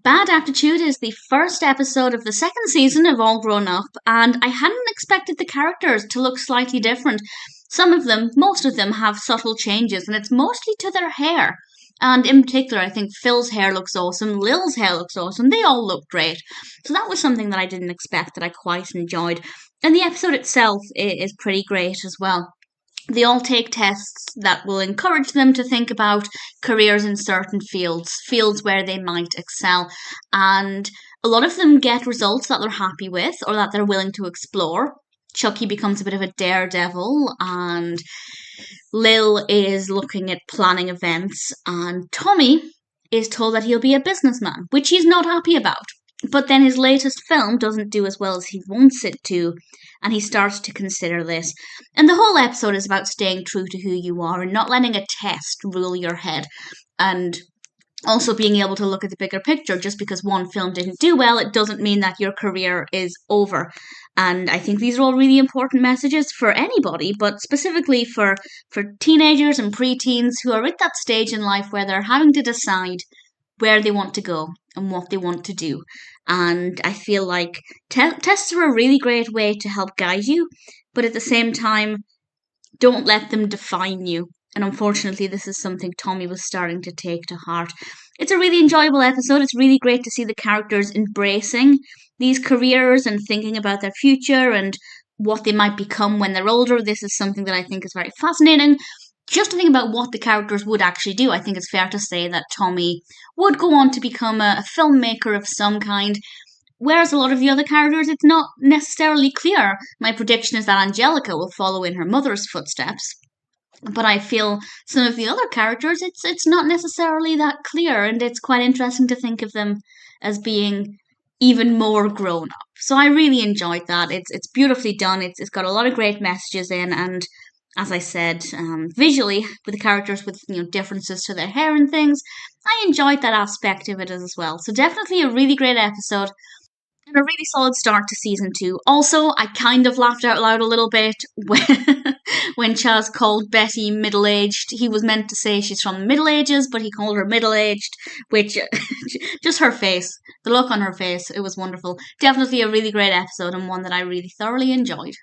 Bad Aptitude is the first episode of the second season of All Grown Up, and I hadn't expected the characters to look slightly different. Some of them, most of them, have subtle changes, and it's mostly to their hair. And in particular, I think Phil's hair looks awesome, Lil's hair looks awesome, they all look great. So that was something that I didn't expect that I quite enjoyed. And the episode itself is pretty great as well. They all take tests that will encourage them to think about careers in certain fields, fields where they might excel. And a lot of them get results that they're happy with or that they're willing to explore. Chuckie becomes a bit of a daredevil, and Lil is looking at planning events, and Tommy is told that he'll be a businessman, which he's not happy about. But then his latest film doesn't do as well as he wants it to, and he starts to consider this. And the whole episode is about staying true to who you are and not letting a test rule your head. And also being able to look at the bigger picture. Just because one film didn't do well, it doesn't mean that your career is over. And I think these are all really important messages for anybody, but specifically for teenagers and preteens who are at that stage in life where they're having to decide where they want to go and what they want to do. And I feel like tests are a really great way to help guide you, but at the same time, don't let them define you. And unfortunately, this is something Tommy was starting to take to heart. It's a really enjoyable episode. It's really great to see the characters embracing these careers and thinking about their future and what they might become when they're older. This is something that I think is very fascinating. Just to think about what the characters would actually do, I think it's fair to say that Tommy would go on to become a filmmaker of some kind, whereas a lot of the other characters, it's not necessarily clear. My prediction is that Angelica will follow in her mother's footsteps. But I feel some of the other characters, it's not necessarily that clear, and it's quite interesting to think of them as being even more grown up. So I really enjoyed that. It's beautifully done. It's got a lot of great messages in, and as I said, visually with the characters with differences to their hair and things, I enjoyed that aspect of it as well. So definitely a really great episode. And a really solid start to season 2. Also, I kind of laughed out loud a little bit when Chaz called Betty middle-aged. He was meant to say she's from the Middle Ages, but he called her middle-aged, which, just her face, the look on her face, it was wonderful. Definitely a really great episode and one that I really thoroughly enjoyed.